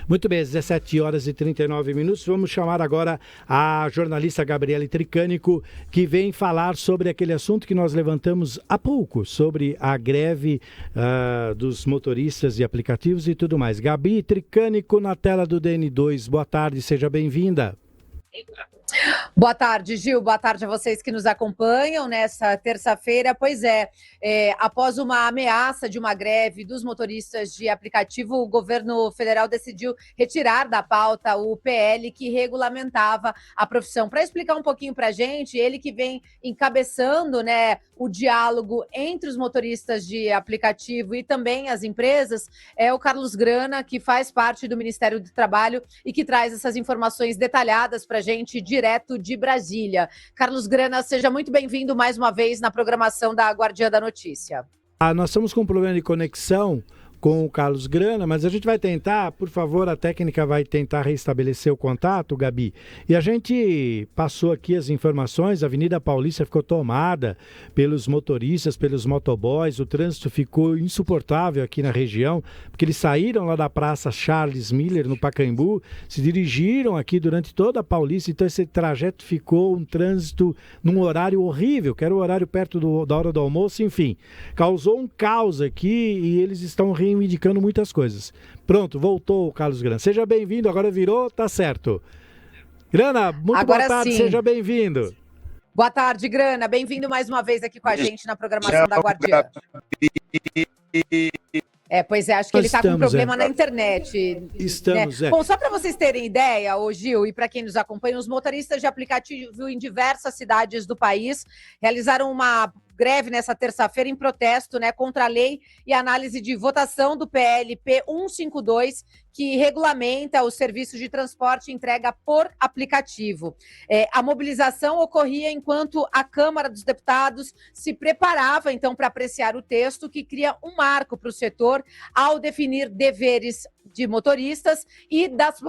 Muito bem, às 17 horas e 39 minutos. Vamos chamar agora a jornalista Gabriele Tricânico, que vem falar sobre aquele assunto que nós levantamos há pouco, sobre a greve dos motoristas de aplicativos e tudo mais. Gabi Tricânico na tela do DN2. Boa tarde, seja bem-vinda. Boa tarde, Gil. Boa tarde a vocês que nos acompanham nessa terça-feira. Pois é, após uma ameaça de uma greve dos motoristas de aplicativo, o governo federal decidiu retirar da pauta o PL que regulamentava a profissão. Para explicar um pouquinho para a gente, ele que vem encabeçando, né, o diálogo entre os motoristas de aplicativo e também as empresas, é o Carlos Grana, que faz parte do Ministério do Trabalho e que traz essas informações detalhadas para a gente direto de Brasília. Carlos Grana, seja muito bem-vindo mais uma vez na programação da Guardiã da Notícia. Nós estamos com um problema de conexão com o Carlos Grana, mas a gente vai tentar, por favor, a técnica vai tentar restabelecer o contato, Gabi. E a gente passou aqui as informações, a Avenida Paulista ficou tomada pelos motoristas, pelos motoboys, o trânsito ficou insuportável aqui na região, porque eles saíram lá da Praça Charles Miller, no Pacaembu, se dirigiram aqui durante toda a Paulista, então esse trajeto ficou um trânsito num horário horrível, que era o horário perto da hora do almoço, enfim. Causou um caos aqui e eles estão reivindicando muitas coisas. Pronto, voltou o Carlos Grana. Seja bem-vindo, agora virou, tá certo. Grana, muito agora boa tarde, sim. Seja bem-vindo. Boa tarde, Grana. Bem-vindo mais uma vez aqui com a gente na programação da Guardiã. Pois é, acho que ele está com um problema na internet. Estamos, né? Bom, só para vocês terem ideia, ô Gil, e para quem nos acompanha, os motoristas de aplicativo em diversas cidades do país realizaram uma greve nessa terça-feira em protesto, né, contra a lei e análise de votação do PLP 152, que regulamenta o serviço de transporte e entrega por aplicativo. A mobilização ocorria enquanto a Câmara dos Deputados se preparava, então, para apreciar o texto que cria um marco para o setor ao definir deveres de motoristas e das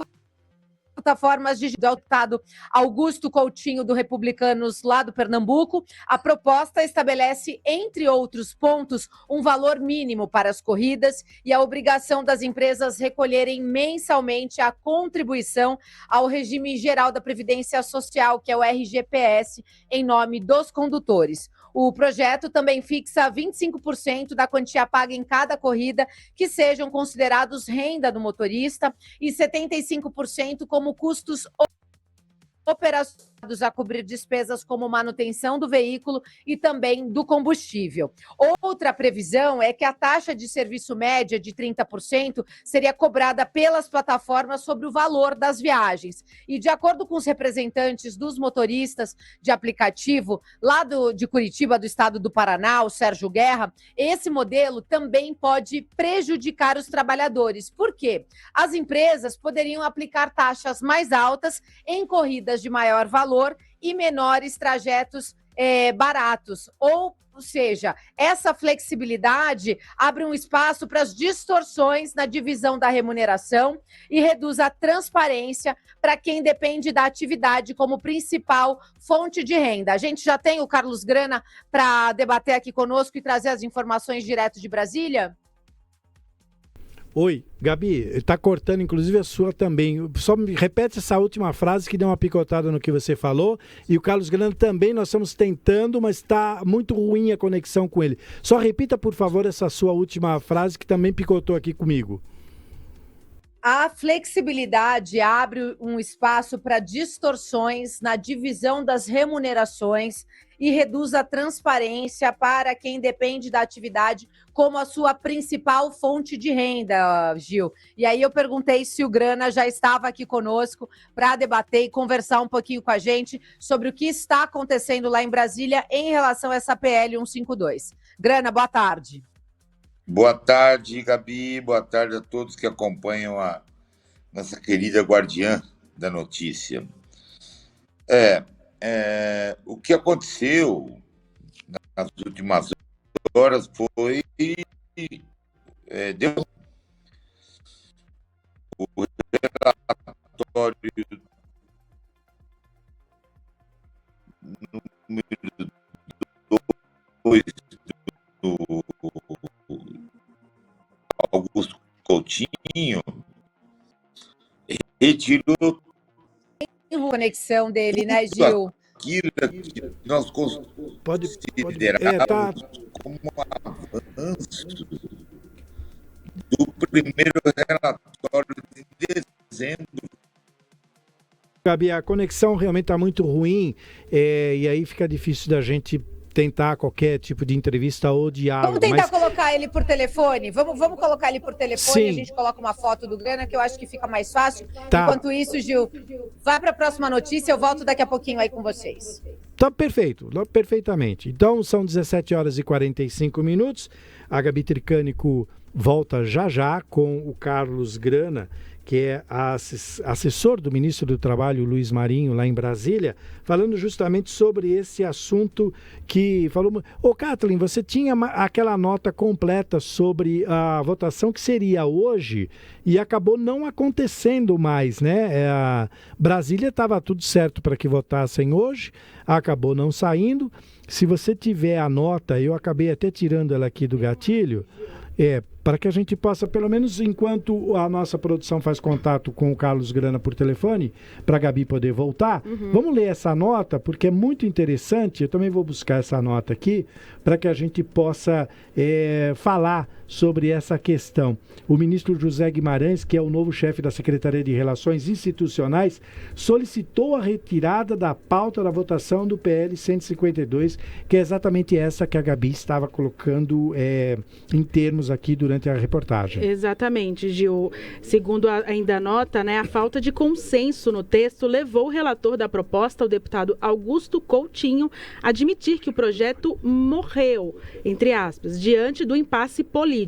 plataformas de deputado Augusto Coutinho, do Republicanos, lá do Pernambuco. A proposta estabelece, entre outros pontos, um valor mínimo para as corridas e a obrigação das empresas recolherem mensalmente a contribuição ao regime geral da Previdência Social, que é o RGPS, em nome dos condutores. O projeto também fixa 25% da quantia paga em cada corrida que sejam considerados renda do motorista e 75% como custos operacionais a cobrir despesas como manutenção do veículo e também do combustível. Outra previsão é que a taxa de serviço média de 30% seria cobrada pelas plataformas sobre o valor das viagens. E de acordo com os representantes dos motoristas de aplicativo lá de Curitiba, do estado do Paraná, o Sérgio Guerra, esse modelo também pode prejudicar os trabalhadores. Por quê? As empresas poderiam aplicar taxas mais altas em corridas de maior valor e menores trajetos baratos. Ou seja, essa flexibilidade abre um espaço para as distorções na divisão da remuneração e reduz a transparência para quem depende da atividade como principal fonte de renda. A gente já tem o Carlos Grana para debater aqui conosco e trazer as informações direto de Brasília? Oi, Gabi, está cortando inclusive a sua também. Só me repete essa última frase que deu uma picotada no que você falou. E o Carlos Grana também, nós estamos tentando, mas está muito ruim a conexão com ele. Só repita, por favor, essa sua última frase que também picotou aqui comigo. A flexibilidade abre um espaço para distorções na divisão das remunerações e reduz a transparência para quem depende da atividade como a sua principal fonte de renda, Gil. E aí eu perguntei se o Grana já estava aqui conosco para debater e conversar um pouquinho com a gente sobre o que está acontecendo lá em Brasília em relação a essa PL 152. Grana, boa tarde. Boa tarde, Gabi. Boa tarde a todos que acompanham a nossa querida Guardiã da Notícia. O que aconteceu nas últimas horas foi o relatório número 2 do Augusto Coutinho, retirou Conexão dele, né, Gil? aquilo que nós considerávamos como um avanço do primeiro relatório de dezembro. Gabi, a conexão realmente está muito ruim, e aí fica difícil da gente tentar qualquer tipo de entrevista ou diálogo. Vamos tentar colocar ele por telefone? Vamos colocar ele por telefone. Sim. A gente coloca uma foto do Grana, que eu acho que fica mais fácil. Tá. Enquanto isso, Gil, vai para a próxima notícia. Eu volto daqui a pouquinho aí com vocês. Tá perfeito, perfeitamente. Então, são 17 horas e 45 minutos. A Gabi Tricânico volta já com o Carlos Grana, que é assessor do ministro do Trabalho, Luiz Marinho, lá em Brasília, falando justamente sobre esse assunto que falou... Ô, Kathleen, você tinha aquela nota completa sobre a votação que seria hoje e acabou não acontecendo mais, né? Brasília estava tudo certo para que votassem hoje, acabou não saindo. Se você tiver a nota, eu acabei até tirando ela aqui do gatilho, para que a gente possa, pelo menos enquanto a nossa produção faz contato com o Carlos Grana por telefone, para a Gabi poder voltar, vamos ler essa nota, porque é muito interessante. Eu também vou buscar essa nota aqui, para que a gente possa falar sobre essa questão. O ministro José Guimarães, que é o novo chefe da Secretaria de Relações Institucionais, solicitou a retirada da pauta da votação do PL 152, que é exatamente essa que a Gabi estava colocando em termos aqui durante a reportagem. Exatamente, Gil. Segundo ainda a nota, né, a falta de consenso no texto levou o relator da proposta, o deputado Augusto Coutinho, a admitir que o projeto morreu, entre aspas, diante do impasse político.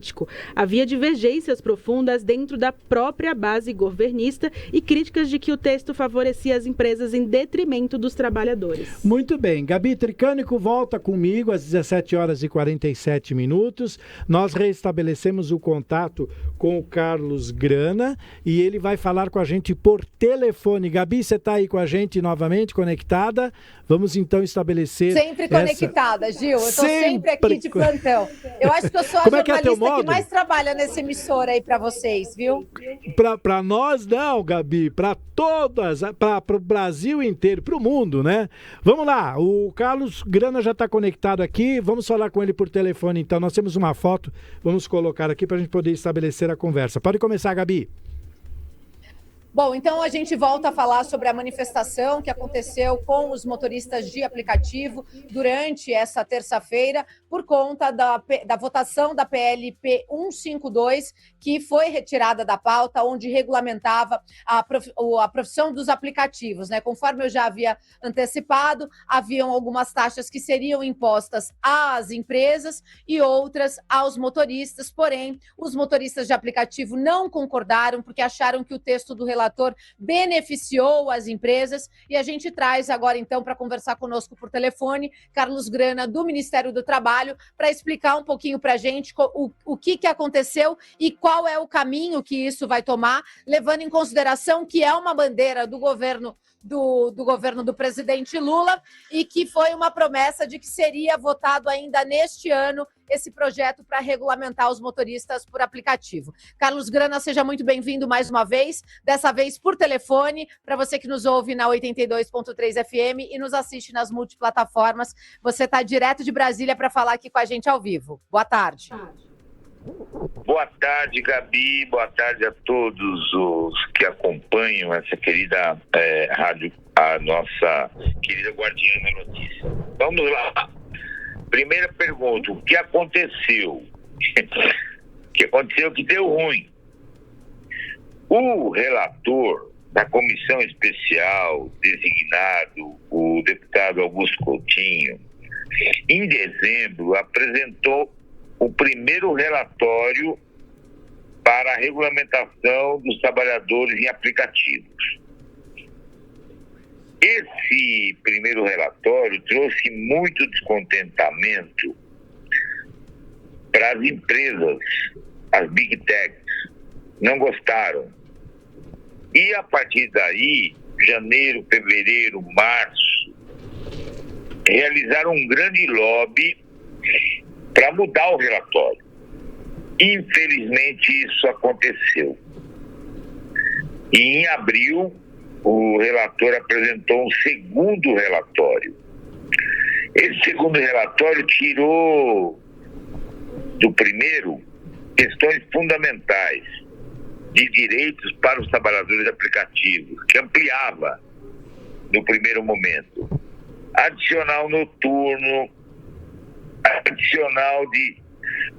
Havia divergências profundas dentro da própria base governista e críticas de que o texto favorecia as empresas em detrimento dos trabalhadores. Muito bem. Gabi Tricânico volta comigo às 17 horas e 47 minutos. Nós restabelecemos o contato com o Carlos Grana e ele vai falar com a gente por telefone. Gabi, você está aí com a gente novamente, conectada? Vamos então estabelecer... Sempre conectada, Gil. Eu estou sempre aqui de plantão. Eu acho que eu sou a jornalista que mais trabalha nessa emissora aí para vocês, viu? Para nós não, Gabi, para todas, para o Brasil inteiro, para o mundo, né? Vamos lá, o Carlos Grana já está conectado aqui, vamos falar com ele por telefone então. Nós temos uma foto, vamos colocar aqui para a gente poder estabelecer a conversa. Pode começar, Gabi. Bom, então a gente volta a falar sobre a manifestação que aconteceu com os motoristas de aplicativo durante essa terça-feira por conta da votação da PLP 152, que foi retirada da pauta, onde regulamentava a profissão dos aplicativos, né? Conforme eu já havia antecipado, haviam algumas taxas que seriam impostas às empresas e outras aos motoristas, porém, os motoristas de aplicativo não concordaram porque acharam que o texto do relator beneficiou as empresas e a gente traz agora então para conversar conosco por telefone Carlos Grana do Ministério do Trabalho para explicar um pouquinho para a gente o que aconteceu e qual é o caminho que isso vai tomar, levando em consideração que é uma bandeira do governo do presidente Lula e que foi uma promessa de que seria votado ainda neste ano esse projeto para regulamentar os motoristas por aplicativo. Carlos Grana, seja muito bem-vindo mais uma vez, dessa vez por telefone, para você que nos ouve na 82.3 FM e nos assiste nas multiplataformas. Você está direto de Brasília para falar aqui com a gente ao vivo. Boa tarde. Boa tarde, Gabi. Boa tarde a todos os que acompanham essa querida rádio, a nossa querida guardiã da notícia. Vamos lá. Primeira pergunta, o que aconteceu? O que aconteceu que deu ruim? O relator da comissão especial designado, o deputado Augusto Coutinho, em dezembro apresentou o primeiro relatório para a regulamentação dos trabalhadores em aplicativos. Esse primeiro relatório trouxe muito descontentamento para as empresas, as Big Techs. Não gostaram. E a partir daí, janeiro, fevereiro, março, realizaram um grande lobby para mudar o relatório. Infelizmente, isso aconteceu. E em abril, o relator apresentou um segundo relatório. Esse segundo relatório tirou do primeiro questões fundamentais de direitos para os trabalhadores aplicativos, que ampliava no primeiro momento. Adicional noturno, adicional de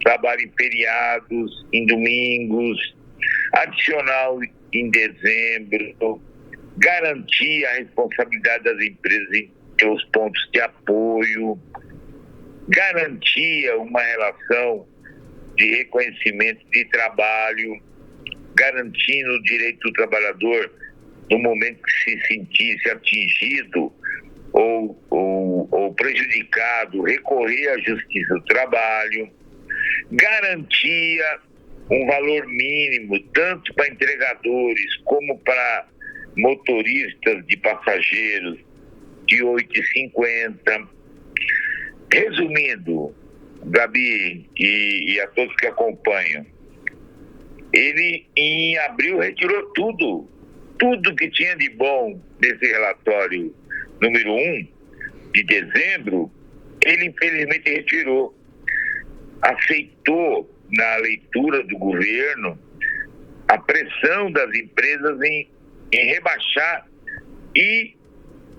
trabalho em feriados, em domingos, adicional em dezembro, garantia a responsabilidade das empresas em seus pontos de apoio, garantia uma relação de reconhecimento de trabalho, garantindo o direito do trabalhador no momento que se sentisse atingido ou prejudicado, recorrer à Justiça do Trabalho, garantia um valor mínimo tanto para entregadores como para motoristas de passageiros de R$ 8,50. Resumindo, Gabi e a todos que acompanham, ele em abril retirou tudo que tinha de bom desse relatório número 1 de dezembro, ele infelizmente retirou. Aceitou na leitura do governo a pressão das empresas em rebaixar e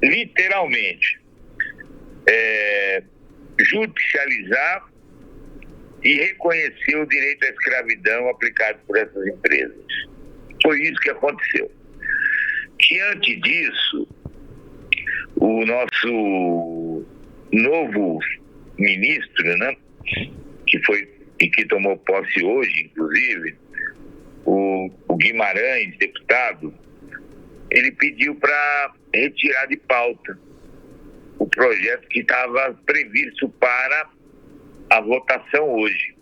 literalmente judicializar e reconhecer o direito à escravidão aplicado por essas empresas. Foi isso que aconteceu. Diante disso, o nosso novo ministro, né, que tomou posse hoje, inclusive, o Guimarães, deputado, ele pediu para retirar de pauta o projeto que estava previsto para a votação hoje.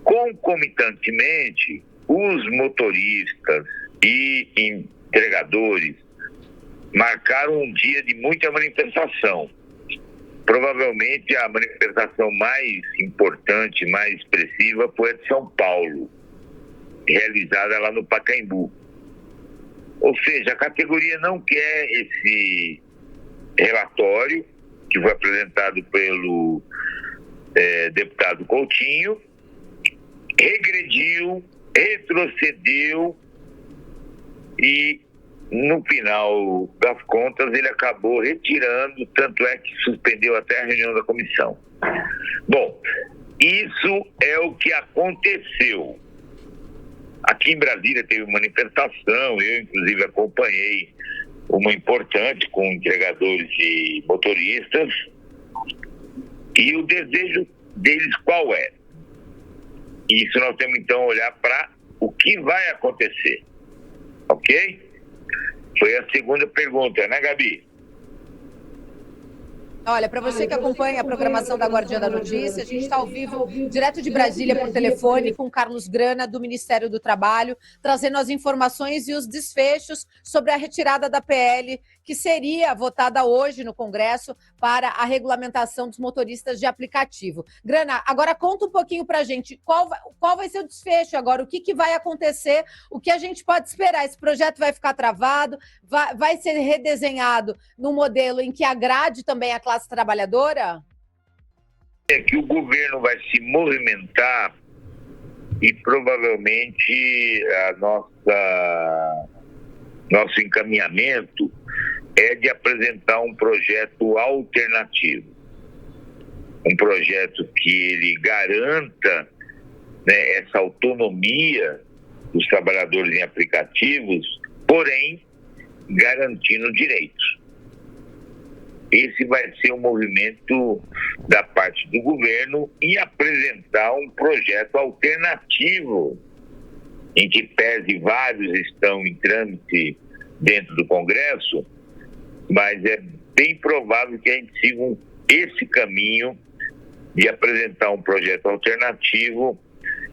Concomitantemente, os motoristas e entregadores marcaram um dia de muita manifestação. Provavelmente a manifestação mais importante, mais expressiva foi a de São Paulo, realizada lá no Pacaembu. Ou seja, a categoria não quer esse relatório que foi apresentado pelo deputado Coutinho, regrediu, retrocedeu e no final das contas ele acabou retirando, tanto é que suspendeu até a reunião da comissão. Bom, isso é o que aconteceu. Aqui em Brasília teve manifestação, eu inclusive acompanhei uma importante com entregadores e motoristas, e o desejo deles qual é? Isso nós temos então olhar para o que vai acontecer, ok? Foi a segunda pergunta, né, Gabi? Olha, para você que acompanha a programação da Guardiã da Notícia, a gente está ao vivo, direto de Brasília, por telefone, com Carlos Grana, do Ministério do Trabalho, trazendo as informações e os desfechos sobre a retirada da PL, que seria votada hoje no Congresso para a regulamentação dos motoristas de aplicativo. Grana, agora conta um pouquinho para a gente, qual vai ser o desfecho agora, o que vai acontecer, o que a gente pode esperar? Esse projeto vai ficar travado, vai ser redesenhado num modelo em que agrade também a classe trabalhadora? É que o governo vai se movimentar e provavelmente nosso encaminhamento é de apresentar um projeto alternativo. Um projeto que ele garanta, né, essa autonomia dos trabalhadores em aplicativos, porém garantindo direitos. Esse vai ser um movimento da parte do governo em apresentar um projeto alternativo, em que pese vários estão em trâmite dentro do Congresso, mas é bem provável que a gente siga esse caminho de apresentar um projeto alternativo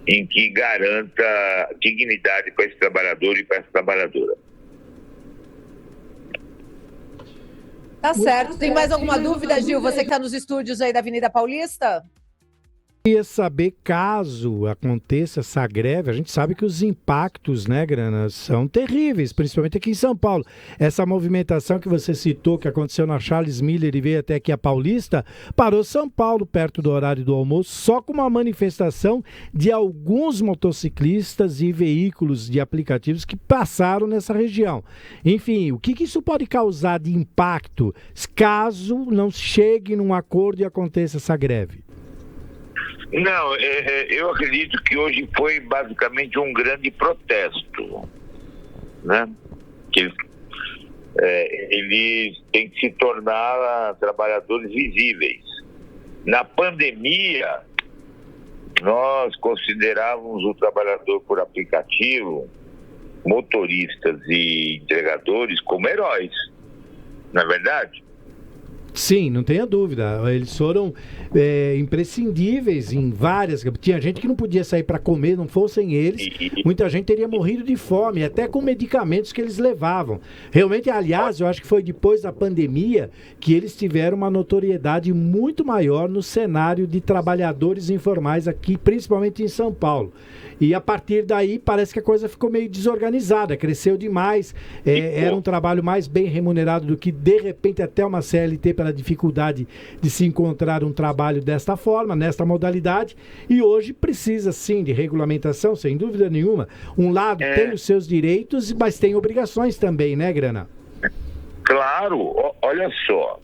em que garanta dignidade para esse trabalhador e para essa trabalhadora. Tá certo. Tem mais alguma dúvida, Gil? Você que está nos estúdios aí da Avenida Paulista? Queria saber, caso aconteça essa greve, a gente sabe que os impactos, né, Grana, são terríveis, principalmente aqui em São Paulo. Essa movimentação que você citou, que aconteceu na Charles Miller e veio até aqui a Paulista, parou São Paulo perto do horário do almoço, só com uma manifestação de alguns motociclistas e veículos de aplicativos que passaram nessa região. Enfim, o que isso pode causar de impacto caso não chegue num acordo e aconteça essa greve? Não, eu acredito que hoje foi basicamente um grande protesto, né? Que eles têm que se tornar trabalhadores visíveis. Na pandemia, nós considerávamos o trabalhador por aplicativo, motoristas e entregadores, como heróis, não é verdade? Sim, não tenha dúvida. Eles foram imprescindíveis em várias... Tinha gente que não podia sair para comer, não fossem eles. Muita gente teria morrido de fome, até com medicamentos que eles levavam. Realmente, aliás, eu acho que foi depois da pandemia que eles tiveram uma notoriedade muito maior no cenário de trabalhadores informais aqui, principalmente em São Paulo. E a partir daí parece que a coisa ficou meio desorganizada, cresceu demais, era um trabalho mais bem remunerado do que de repente até uma CLT pela dificuldade de se encontrar um trabalho desta forma, nesta modalidade, e hoje precisa sim de regulamentação, sem dúvida nenhuma. Um lado tem os seus direitos, mas tem obrigações também, né, Grana? Claro, olha só,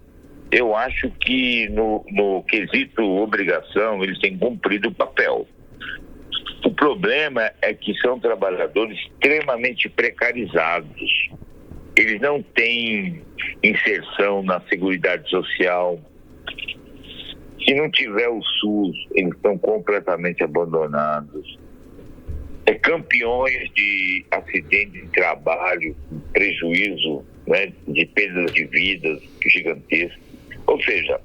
eu acho que no quesito obrigação eles têm cumprido o papel. O problema é que são trabalhadores extremamente precarizados. Eles não têm inserção na Seguridade Social. Se não tiver o SUS, eles estão completamente abandonados. Campeões de acidentes de trabalho, prejuízo, né, de perdas de vidas gigantescas. Ou seja,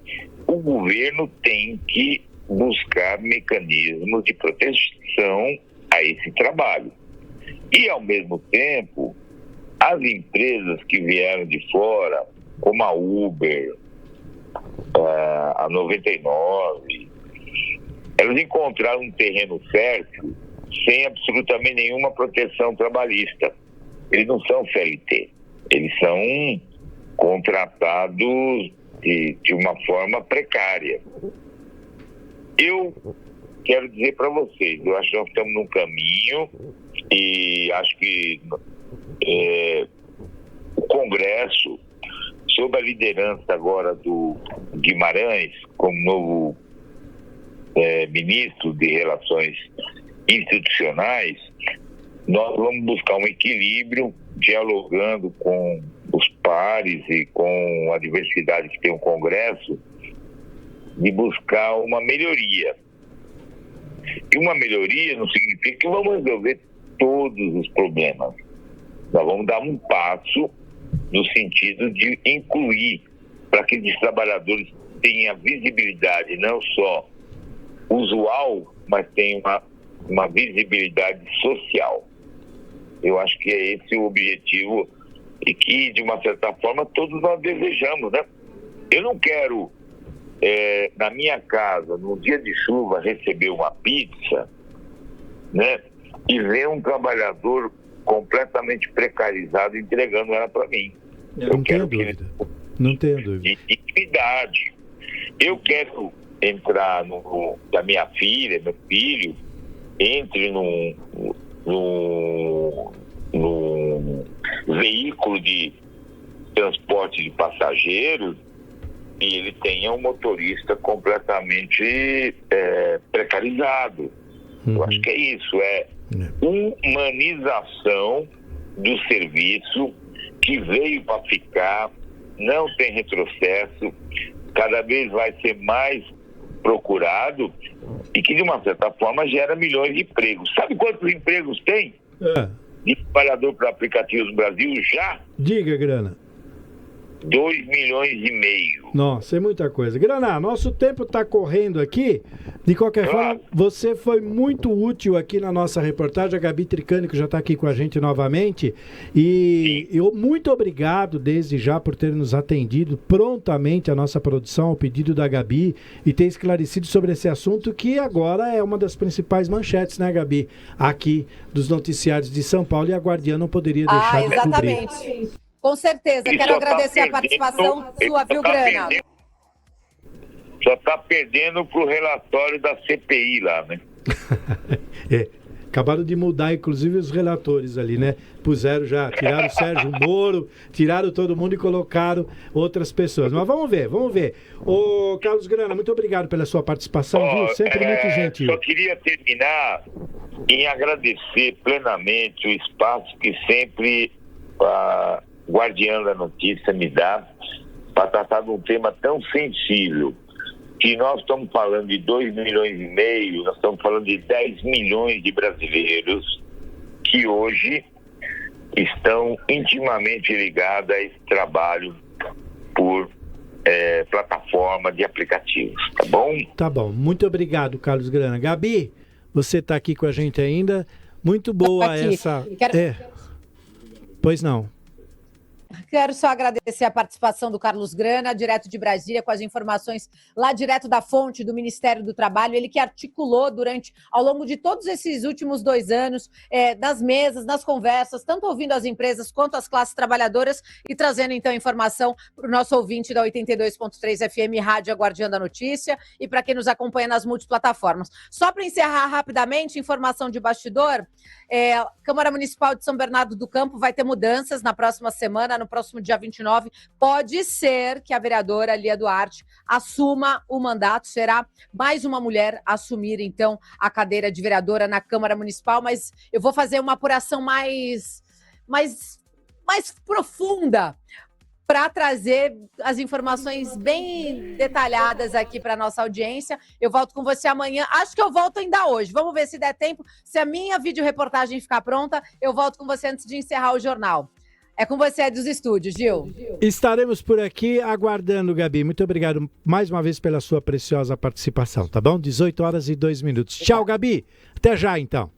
o governo tem que buscar mecanismos de proteção a esse trabalho. E, ao mesmo tempo, as empresas que vieram de fora, como a Uber, a 99, elas encontraram um terreno fértil sem absolutamente nenhuma proteção trabalhista. Eles não são CLT, eles são contratados de uma forma precária. Eu quero dizer para vocês, eu acho que nós estamos num caminho e acho que o Congresso, sob a liderança agora do Guimarães, como novo ministro de Relações Institucionais, nós vamos buscar um equilíbrio, dialogando com os pares e com a diversidade que tem o Congresso, de buscar uma melhoria. E uma melhoria não significa que vamos resolver todos os problemas. Nós vamos dar um passo no sentido de incluir, para que os trabalhadores tenham visibilidade não só usual, mas tenham uma visibilidade social. Eu acho que é esse o objetivo e que, de uma certa forma, todos nós desejamos, né? Eu não quero na minha casa, no dia de chuva, receber uma pizza, né, e ver um trabalhador completamente precarizado entregando ela para mim. Não tenho dúvida. Não tenho dúvida. De intimidade. Eu quero entrar da minha filha, meu filho, entre num veículo de transporte de passageiros e ele tenha um motorista completamente precarizado. Eu acho que é isso, humanização do serviço que veio para ficar, não tem retrocesso, cada vez vai ser mais procurado e que, de uma certa forma, gera milhões de empregos. Sabe quantos empregos tem de trabalhador para aplicativos no Brasil já? Diga, Grana. 2,5 milhões. Nossa, é muita coisa. Grana, nosso tempo está correndo aqui. De qualquer forma, você foi muito útil aqui na nossa reportagem. A Gabi Tricânico já está aqui com a gente novamente. E eu muito obrigado desde já por ter nos atendido prontamente a nossa produção, ao pedido da Gabi, e ter esclarecido sobre esse assunto que agora é uma das principais manchetes, né, Gabi? Aqui dos noticiários de São Paulo, e a Guardiã não poderia deixar de cobrir. Exatamente. Com certeza. Quero agradecer a participação sua, viu, Grana? Só está perdendo pro relatório da CPI lá, né? Acabaram de mudar, inclusive, os relatores ali, né? Tiraram o Sérgio Moro, tiraram todo mundo e colocaram outras pessoas. Mas vamos ver. Ô, Carlos Grana, muito obrigado pela sua participação, viu? Sempre muito gentil. Só queria terminar em agradecer plenamente o espaço que sempre a Guardiã da Notícia me dá para tratar de um tema tão sensível. Que nós estamos falando de 2,5 milhões, nós estamos falando de 10 milhões de brasileiros que hoje estão intimamente ligados a esse trabalho por plataforma de aplicativos, tá bom? Tá bom, muito obrigado, Carlos Grana. Gabi, você está aqui com a gente ainda, muito boa essa... Pois não. Quero só agradecer a participação do Carlos Grana, direto de Brasília, com as informações lá direto da fonte do Ministério do Trabalho. Ele que articulou ao longo de todos esses últimos 2 anos, nas mesas, nas conversas, tanto ouvindo as empresas quanto as classes trabalhadoras e trazendo, então, informação para o nosso ouvinte da 82.3 FM, Rádio Guardiã da Notícia, e para quem nos acompanha nas multiplataformas. Só para encerrar rapidamente, informação de bastidor, Câmara Municipal de São Bernardo do Campo vai ter mudanças na próxima semana, no próximo dia 29, pode ser que a vereadora Lia Duarte assuma o mandato, será mais uma mulher a assumir, então, a cadeira de vereadora na Câmara Municipal, mas eu vou fazer uma apuração mais profunda para trazer as informações bem detalhadas aqui para a nossa audiência. Eu volto com você amanhã. Acho que eu volto ainda hoje. Vamos ver se der tempo. Se a minha videoreportagem ficar pronta, eu volto com você antes de encerrar o jornal. É com você dos estúdios, Gil. Estaremos por aqui aguardando, Gabi. Muito obrigado mais uma vez pela sua preciosa participação, tá bom? 18 horas e 2 minutos. Tchau, Gabi. Até já, então.